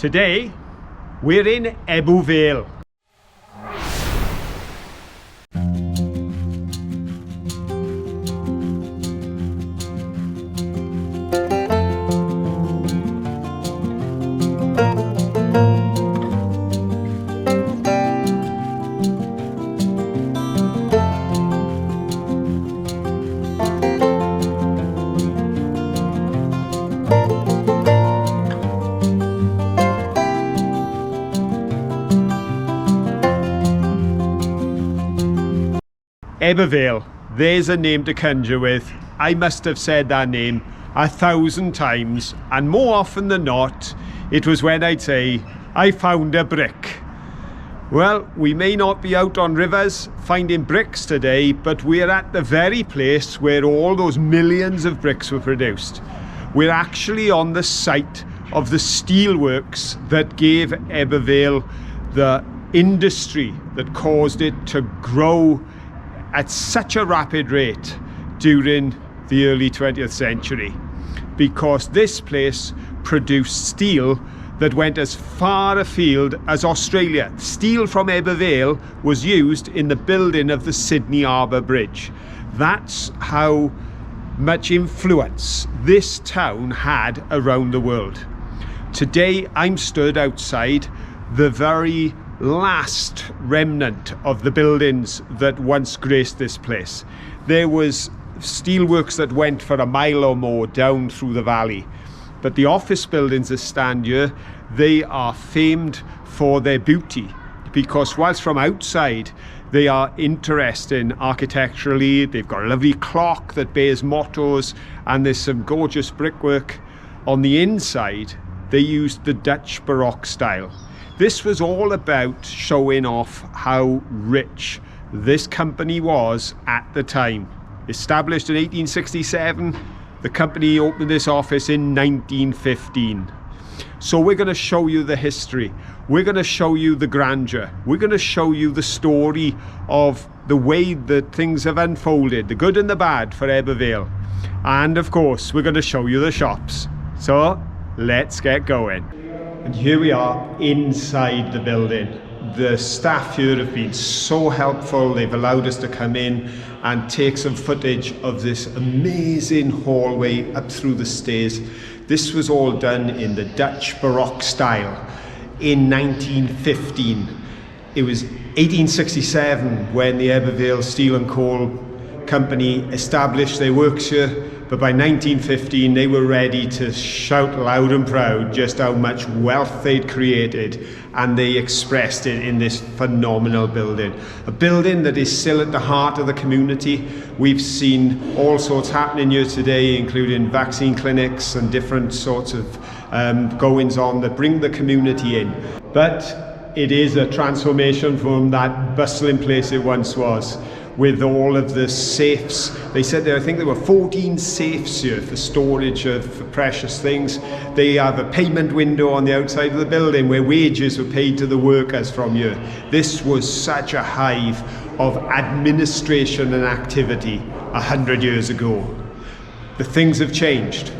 Today, we're in Ebbw Vale. Ebbw Vale, there's a name to conjure with. I must have said that name 1,000 times, and more often than not, it was when I'd say, I found a brick. Well, we may not be out on rivers finding bricks today, but we're at the very place where all those millions of bricks were produced. We're actually on the site of the steelworks that gave Ebbw Vale the industry that caused it to grow at such a rapid rate during the early 20th century, because this place produced steel that went as far afield as Australia. Steel from Ebbw Vale was used in the building of the Sydney Harbour Bridge. That's how much influence this town had around the world. Today I'm stood outside the very last remnant of the buildings that once graced this place. There was steelworks that went for a mile or more down through the valley, but the office buildings that stand here, they are famed for their beauty, because whilst from outside they are interesting architecturally, they've got a lovely clock that bears mottos, and there's some gorgeous brickwork. On the inside they used the Dutch Baroque style. This was all about showing off how rich this company was at the time. Established in 1867, the company opened this office in 1915. So we're going to show you the history. We're going to show you the grandeur. We're going to show you the story of the way that things have unfolded, the good and the bad for Ebbw Vale. And of course, we're going to show you the shops. So let's get going. And here we are inside the building. The staff here have been so helpful. They've allowed us to come in and take some footage of this amazing hallway up through the stairs. This was all done in the Dutch Baroque style in 1915. It was 1867 when the Ebbw Vale Steel and Coal Company established their works here. But by 1915, they were ready to shout loud and proud just how much wealth they'd created, and they expressed it in this phenomenal building. A building that is still at the heart of the community. We've seen all sorts happening here today, including vaccine clinics and different sorts of goings on that bring the community in. But it is a transformation from that bustling place it once was, with all of the safes. They said I think there were 14 safes here for storage of precious things. They have a payment window on the outside of the building where wages were paid to the workers from here. This was such a hive of administration and activity 100 years ago. The things have changed,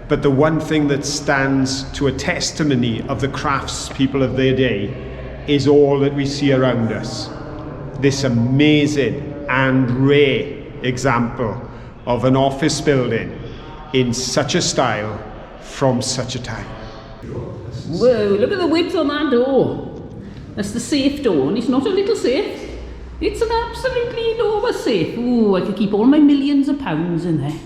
but the one thing that stands to a testimony of the craftspeople of their day is all that we see around us. This amazing and rare example of an office building in such a style from such a time. Whoa, look at the width on that door. That's the safe door, and it's not a little safe. It's an absolutely enormous safe. Ooh, I could keep all my millions of pounds in there.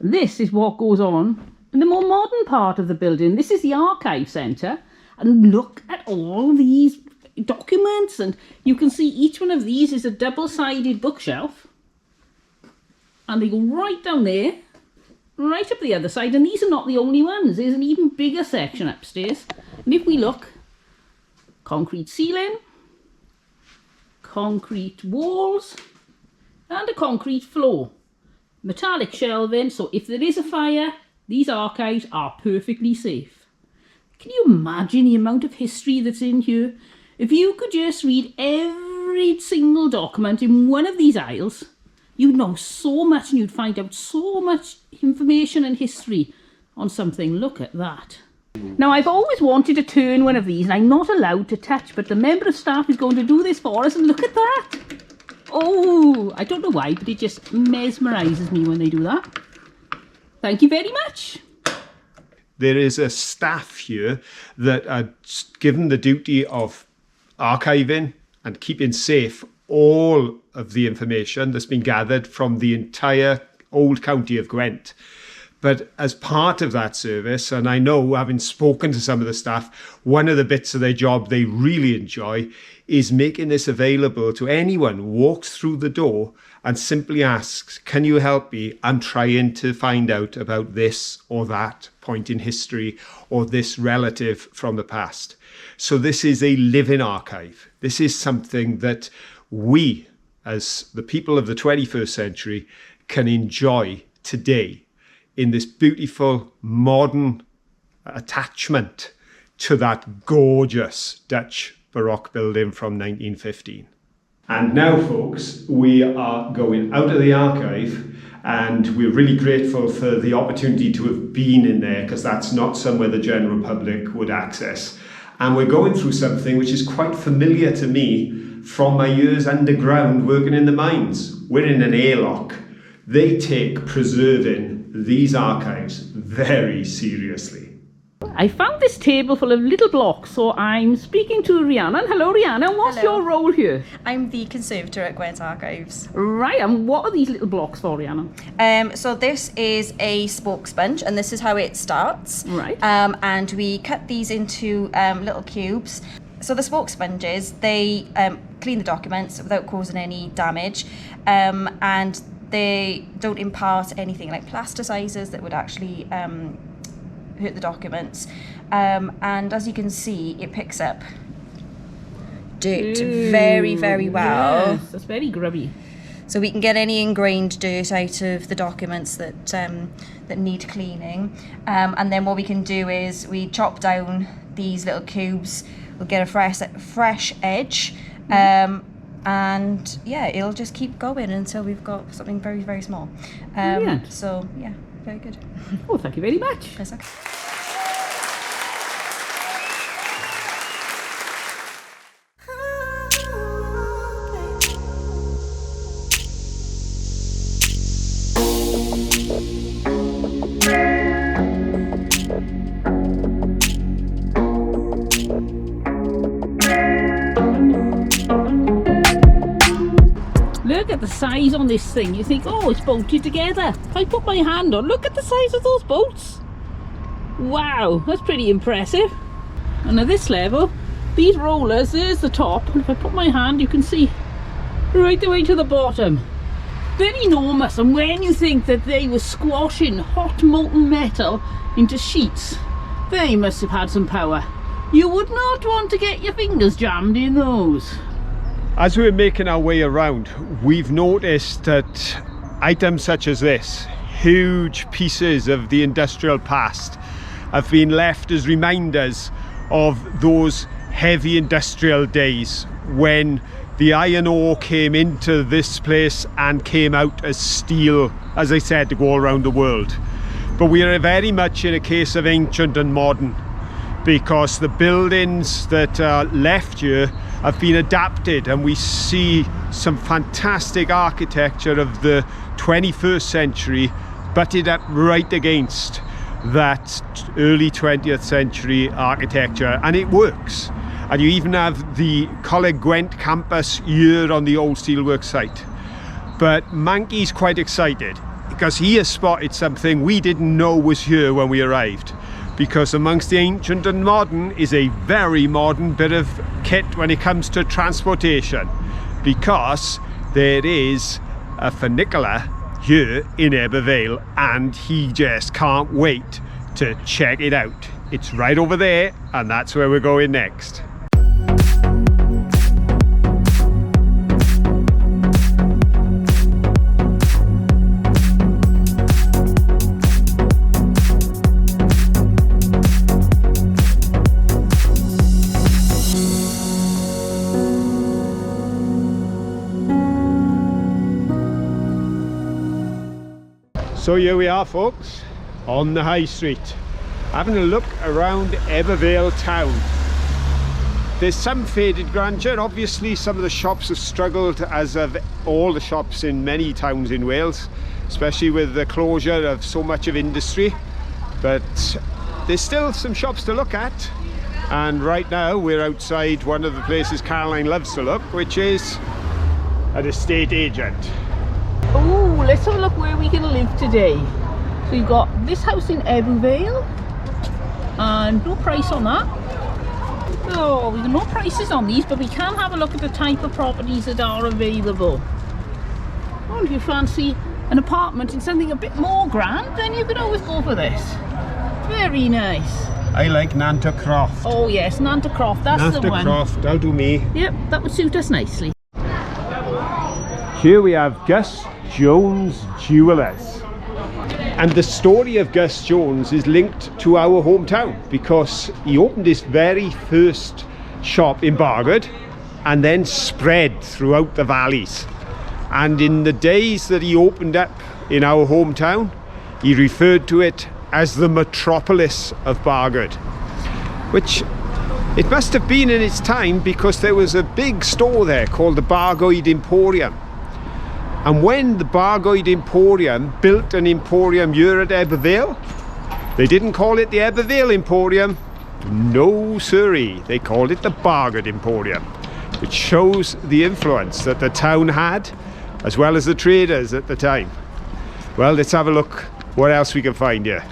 This is what goes on in the more modern part of the building. This is the archive centre, and look at all these documents, and you can see each one of these is a double-sided bookshelf, and they go right down there, right up the other side, and these are not the only ones. There's an even bigger section upstairs, and if we look, concrete ceiling, concrete walls, and a concrete floor, metallic shelving, so if there is a fire, these archives are perfectly safe. Can you imagine the amount of history that's in here? If you could just read every single document in one of these aisles, you'd know so much, and you'd find out so much information and history on something. Look at that. Now, I've always wanted to turn one of these, and I'm not allowed to touch, but the member of staff is going to do this for us, and look at that. Oh, I don't know why, but it just mesmerises me when they do that. Thank you very much. There is a staff here that are given the duty of archiving and keeping safe all of the information that's been gathered from the entire old county of Gwent. But as part of that service, and I know having spoken to some of the staff, one of the bits of their job they really enjoy is making this available to anyone who walks through the door and simply asks, can you help me? I'm trying to find out about this or that point in history or this relative from the past. So this is a living archive. This is something that we, as the people of the 21st century, can enjoy today in this beautiful modern attachment to that gorgeous Dutch Baroque building from 1915. And now, folks, we are going out of the archive, and we're really grateful for the opportunity to have been in there, because that's not somewhere the general public would access. And we're going through something which is quite familiar to me from my years underground working in the mines. We're in an airlock. They take preserving these archives very seriously. I found this table full of little blocks, so I'm speaking to Rhiannon. Hello, Rhiannon. What's Hello. your role here? I'm the conservator at Gwent Archives. Right, and what are these little blocks for, Rhiannon? So this is a spoke sponge, and this is how it starts. Right. And we cut these into little cubes. So the spoke sponges, they clean the documents without causing any damage, and they don't impart anything like plasticizers that would actually hurt the documents. And as you can see, it picks up dirt very, very well. Yes, that's very grubby. So we can get any ingrained dirt out of the documents that that need cleaning. And then what we can do is we chop down these little cubes. We'll get a fresh edge. And yeah, it'll just keep going until we've got something very, very small. So yeah, very good. Oh, thank you very much. That's okay. Look at the size on this thing. You think, oh, it's bolted together. If I put my hand on, look at the size of those bolts. Wow, that's pretty impressive. And at this level, these rollers, there's the top. And if I put my hand, you can see right the way to the bottom. They're enormous. And when you think that they were squashing hot molten metal into sheets, they must have had some power. You would not want to get your fingers jammed in those. As we're making our way around, we've noticed that items such as this, huge pieces of the industrial past, have been left as reminders of those heavy industrial days when the iron ore came into this place and came out as steel, as I said, to go around the world. But we are very much in a case of ancient and modern, because the buildings that are left here have been adapted, and we see some fantastic architecture of the 21st century butted up right against that early 20th century architecture, and it works. And you even have the Coleg Gwent campus here on the old steelworks site. But Manky's quite excited because he has spotted something we didn't know was here when we arrived, because amongst the ancient and modern is a very modern bit of kit when it comes to transportation, because there is a funicular here in Ebbw Vale and he just can't wait to check it out. It's right over there, and that's where we're going next. So here we are, folks, on the high street, having a look around Ebbw Vale town. There's some faded grandeur. Obviously some of the shops have struggled, as have all the shops in many towns in Wales, especially with the closure of so much of industry, but there's still some shops to look at. And right now we're outside one of the places Caroline loves to look, which is an estate agent. Oh, let's have a look where we can live today. So you've got this house in Ebbw Vale, and no price on that. Oh, we've got no prices on these, but we can have a look at the type of properties that are available. Well, if you fancy an apartment in something a bit more grand, then you can always go for this. Very nice. I like Nanta Croft. Oh yes, Nanta Croft, that's the one. Nanta Croft, that'll do me. Yep, that would suit us nicely. Here we have Gus Jones Jewellers, and the story of Gus Jones is linked to our hometown, because he opened his very first shop in Bargoed and then spread throughout the valleys. And in the days that he opened up in our hometown, he referred to it as the metropolis of Bargoed, which it must have been in its time, because there was a big store there called the Bargoed Emporium. And when the Bargoed Emporium built an emporium here at Ebbw Vale, they didn't call it the Ebbw Vale Emporium. No siree, they called it the Bargoed Emporium, which shows the influence that the town had, as well as the traders at the time. Well, let's have a look what else we can find here.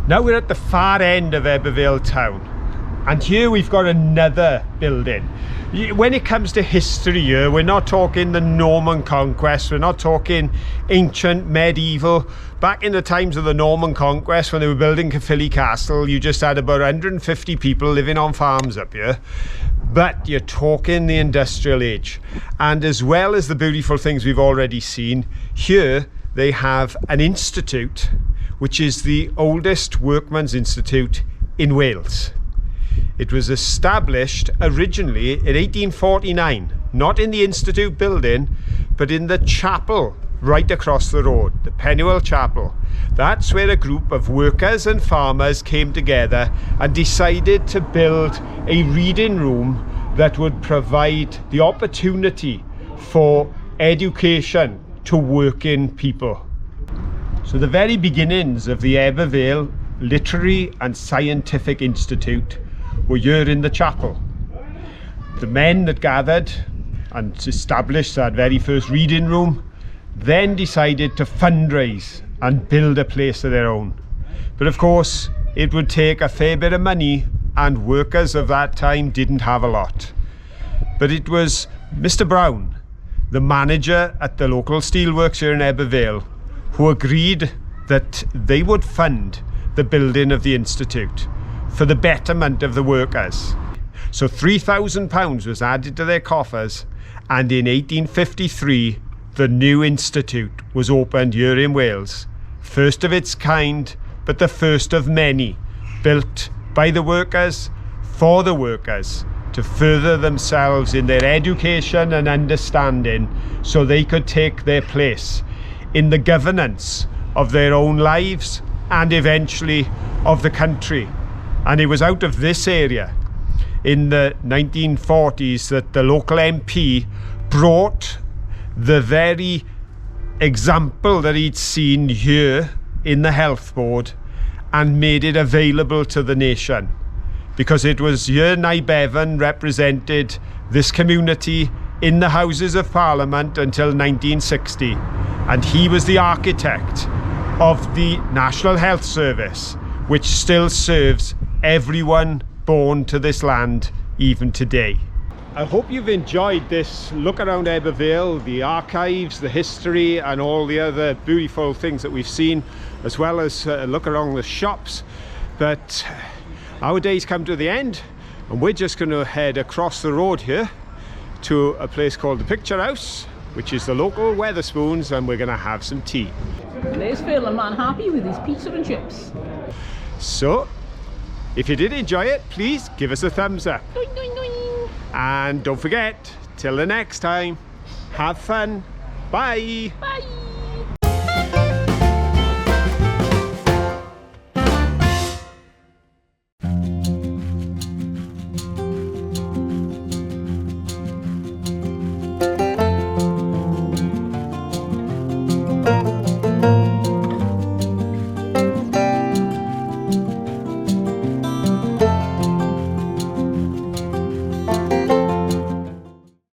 Now we're at the far end of Ebbw Vale town, and here we've got another building. When it comes to history here, we're not talking the Norman conquest, we're not talking ancient medieval. Back in the times of the Norman conquest, when they were building Caerphilly Castle, you just had about 150 people living on farms up here. But you're talking the industrial age, and as well as the beautiful things we've already seen, here they have an institute, which is the oldest workman's institute in Wales. It was established originally in 1849, not in the institute building, but in the chapel right across the road, the Pennywell Chapel. That's where a group of workers and farmers came together and decided to build a reading room that would provide the opportunity for education to working people. So the very beginnings of the Ebbw Vale Literary and Scientific Institute were here in the chapel. The men that gathered and established that very first reading room then decided to fundraise and build a place of their own. But of course, it would take a fair bit of money and workers of that time didn't have a lot. But it was Mr. Brown, the manager at the local steelworks here in Ebbw Vale, who agreed that they would fund the building of the institute for the betterment of the workers. So £3,000 was added to their coffers, and in 1853 the new institute was opened here in Wales, first of its kind, but the first of many, built by the workers, for the workers, to further themselves in their education and understanding so they could take their place in the governance of their own lives and eventually of the country. And it was out of this area in the 1940s that the local MP brought the very example that he'd seen here in the health board and made it available to the nation, because it was here Nye Bevan represented this community in the Houses of Parliament until 1960, and he was the architect of the National Health Service, which still serves everyone born to this land even today. I hope you've enjoyed this look around Ebbw Vale, the archives, the history and all the other beautiful things that we've seen, as well as a look around the shops. But our day's come to the end, and we're just going to head across the road here to a place called the Picture House, which is the local Wetherspoons, and we're going to have some tea. There's Phil, a man happy with his pizza and chips. So, if you did enjoy it, please give us a thumbs up. Doing, doing, doing. And don't forget, till the next time, have fun. Bye. Bye.